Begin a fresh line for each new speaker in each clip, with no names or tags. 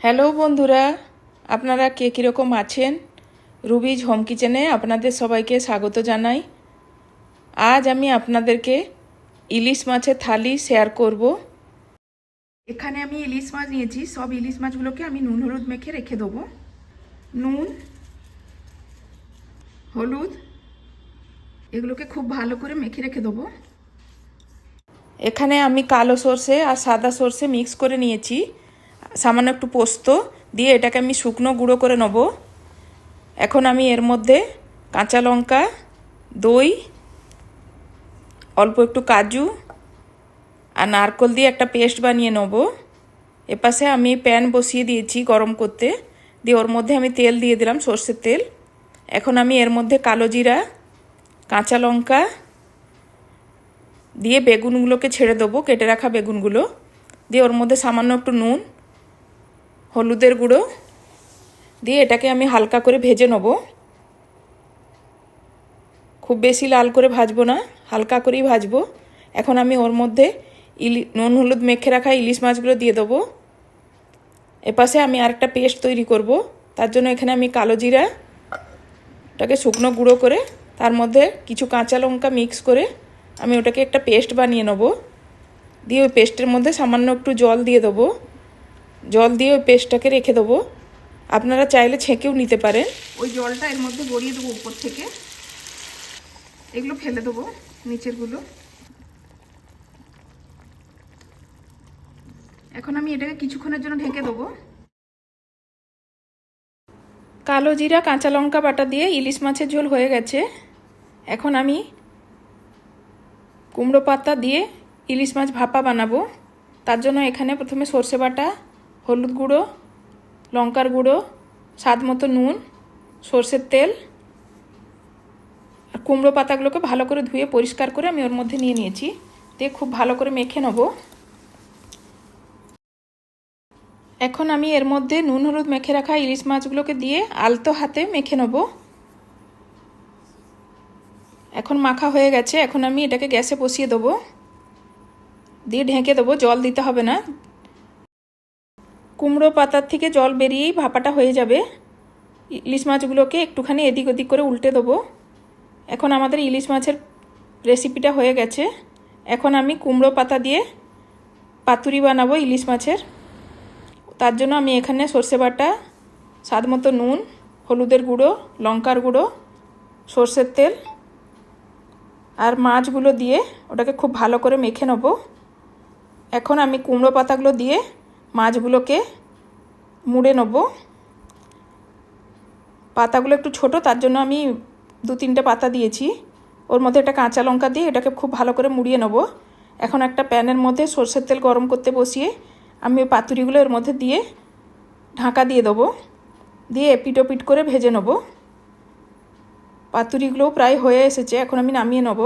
Hello বন্ধুরা, আপনারা কে কীরকম আছেন? রুবিজ হোম কিচেনে আপনাদের সবাইকে স্বাগত জানাই। আজ আমি আপনাদেরকে ইলিশ মাছের থালি শেয়ার করব। এখানে আমি ইলিশ মাছ নিয়েছি। সব ইলিশ মাছগুলোকে আমি নুন হলুদ মেখে রেখে দেবো। নুন, হলুদ এগুলোকে খুব ভালো করে মেখে রেখে দেবো। এখানে আমি কালো সর্ষে আর সাদা সর্ষে মিক্স করে নিয়েছি, সামান্য একটু পোস্ত দিয়ে এটাকে আমি শুকনো গুঁড়ো করে নেব। এখন আমি এর মধ্যে কাঁচা লঙ্কা, দই, অল্প একটু কাজু আর নারকেল দিয়ে একটা পেস্ট বানিয়ে নেব। এপাশে আমি প্যান বসিয়ে দিয়েছি গরম করতে, দিয়ে ওর মধ্যে আমি তেল দিয়ে দিলাম, সর্ষের তেল। এখন আমি এর মধ্যে কালো জিরা, কাঁচা লঙ্কা দিয়ে বেগুনগুলোকে ছেড়ে দেবো, কেটে রাখা বেগুনগুলো দিয়ে ওর মধ্যে সামান্য একটু নুন, হলুদের গুঁড়ো দিয়ে এটাকে আমি হালকা করে ভেজে নেব। খুব বেশি লাল করে ভাজবো না, হালকা করেই ভাজবো। এখন আমি ওর মধ্যে নুন হলুদ মেখে রাখা ইলিশ মাছগুলো দিয়ে দেবো। এপাশে আমি আরেকটা পেস্ট তৈরি করব। তার জন্য এখানে আমি কালো জিরাটাকে শুকনো গুঁড়ো করে তার মধ্যে কিছু কাঁচা লঙ্কা মিক্স করে আমি ওটাকে একটা পেস্ট বানিয়ে নেব। দিয়ে ওই পেস্টের মধ্যে সামান্য একটু জল দিয়ে দেবো। জল দিয়ে ওই পেস্টটাকে রেখে দেবো। আপনারা চাইলে ছেঁকেও নিতে পারেন। ওই জলটা এর মধ্যে গড়িয়ে দেবো উপর থেকে। এগুলো ফেলে দেবো, নিচেরগুলো। এখন আমি এটাকে কিছুক্ষণের জন্য ঢেকে দেবো। কালো জিরা কাঁচা লঙ্কা বাটা দিয়ে ইলিশ মাছের ঝোল হয়ে গেছে। এখন আমি কুমড়ো পাতা দিয়ে ইলিশ মাছ ভাপা বানাবো। তার জন্য এখানে প্রথমে সর্ষে বাটা, হলুদ গুঁড়ো, লঙ্কার গুঁড়ো, স্বাদ মতো নুন, সর্ষের তেল আর কুমড়ো পাতাগুলোকে ভালো করে ধুয়ে পরিষ্কার করে আমি ওর মধ্যে নিয়ে নিয়েছি। দিয়ে খুব ভালো করে মেখে নেব। এখন আমি এর মধ্যে নুন হলুদ মেখে রাখা ইলিশ মাছগুলোকে দিয়ে আলতো হাতে মেখে নেব। এখন মাখা হয়ে গেছে। এখন আমি এটাকে গ্যাসে বসিয়ে দেবো, দিয়ে ঢেকে দেবো। জল দিতে হবে না। কুমড়ো পাতার থেকে জল বেরিয়েই ভাপাটা হয়ে যাবে। ইলিশ মাছগুলোকে একটুখানি এদিক ওদিক করে উল্টে দেবো। এখন আমাদের ইলিশ মাছের রেসিপিটা হয়ে গেছে। এখন আমি কুমড়ো পাতা দিয়ে পাতুরি বানাবো ইলিশ মাছের। তার জন্য আমি এখানে সর্ষে বাটা, স্বাদ মতো নুন, হলুদের গুঁড়ো, লঙ্কার গুঁড়ো, সর্ষের তেল আর মাছগুলো দিয়ে ওটাকে খুব ভালো করে মেখে নেব। এখন আমি কুমড়ো পাতাগুলো দিয়ে মাছগুলোকে মুড়ে নেব। পাতাগুলো একটু ছোট, তার জন্য আমি 2-3টে পাতা দিয়েছি। ওর মধ্যে একটা কাঁচা লঙ্কা দিয়ে এটাকে খুব ভালো করে মুড়িয়ে নেব। এখন একটা প্যানের মধ্যে সর্ষের তেল গরম করতে বসিয়ে আমি ওই পাতুরিগুলো এর মধ্যে দিয়ে ঢাকা দিয়ে দেবো। দিয়ে এপিট ওপিট করে ভেজে নেব। পাতুরিগুলোও প্রায় হয়ে এসেছে। এখন আমি নামিয়ে নেব।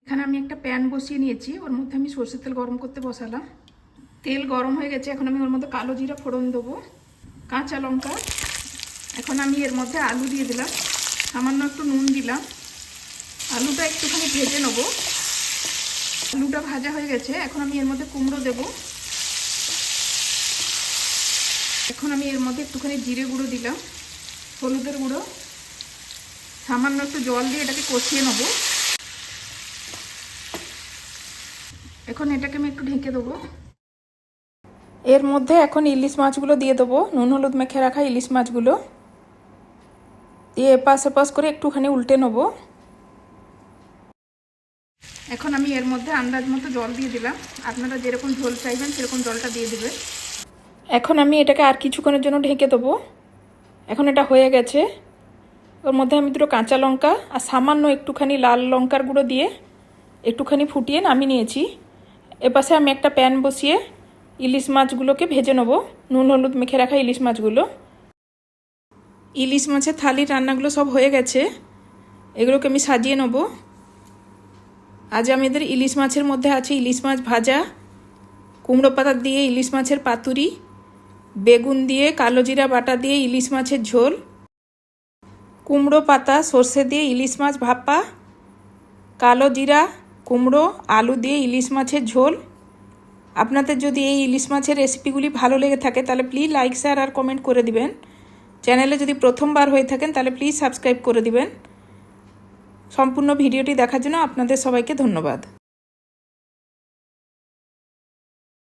এখানে আমি একটা প্যান বসিয়ে নিয়েছি, ওর মধ্যে আমি সর্ষের তেল গরম করতে বসালাম। তেল গরম হয়ে গেছে। এখন আমি ওর মধ্যে কালো জিরা ফোড়ন দেবো, কাঁচা লঙ্কা। এখন আমি এর মধ্যে আলু দিয়ে দিলাম, সামান্য একটু নুন দিলাম। আলুটা একটুখানি ভেজে নেব। আলুটা ভাজা হয়ে গেছে। এখন আমি এর মধ্যে কুমড়ো দেব। এখন আমি এর মধ্যে একটুখানি জিরে গুঁড়ো দিলাম, হলুদের গুঁড়ো, সামান্য একটু জল দিয়ে এটাকে কষিয়ে নেব। এখন এটাকে আমি একটু ঢেকে দেবো। এর মধ্যে এখন ইলিশ মাছগুলো দিয়ে দেবো, নুন হলুদ মেখে রাখা ইলিশ মাছগুলো দিয়ে এপাশ এপাশ করে একটুখানি উল্টে নেব। এখন আমি এর মধ্যে আন্দাজ মতো জল দিয়ে দিলাম। আপনারা যেরকম ঝোল চাইবেন সেরকম জলটা দিয়ে দেবেন। এখন আমি এটাকে আর কিছুক্ষণের জন্য ঢেকে দেবো। এখন এটা হয়ে গেছে। ওর মধ্যে আমি 2টো কাঁচা লঙ্কা আর সামান্য একটুখানি লাল লঙ্কার গুঁড়ো দিয়ে একটুখানি ফুটিয়ে নামিয়ে নিয়েছি। এপাশে আমি একটা প্যান বসিয়ে ইলিশ মাছগুলোকে ভেজে নেব, নুন হলুদ মেখে রাখা ইলিশ মাছগুলো। ইলিশ মাছের থালির রান্নাগুলো সব হয়ে গেছে। এগুলোকে আমি সাজিয়ে নেব। আজ আমাদের ইলিশ মাছের মধ্যে আছে ইলিশ মাছ ভাজা, কুমড়ো পাতা দিয়ে ইলিশ মাছের পাতুরি, বেগুন দিয়ে কালো জিরা বাটা দিয়ে ইলিশ মাছের ঝোল, কুমড়ো পাতা সর্ষে দিয়ে ইলিশ মাছ ভাপা, কালো জিরা, কুমড়ো, আলু দিয়ে ইলিশ মাছের ঝোল, আপনাদের যদি এই ইলিশ মাছের রেসিপিগুলি ভালো লেগে থাকে তাহলে প্লিজ লাইক শেয়ার আর কমেন্ট করে দিবেন। চ্যানেলে যদি প্রথমবার হয়ে থাকেন তাহলে প্লিজ সাবস্ক্রাইব করে দিবেন। সম্পূর্ণ ভিডিওটি দেখার জন্য আপনাদের সবাইকে ধন্যবাদ।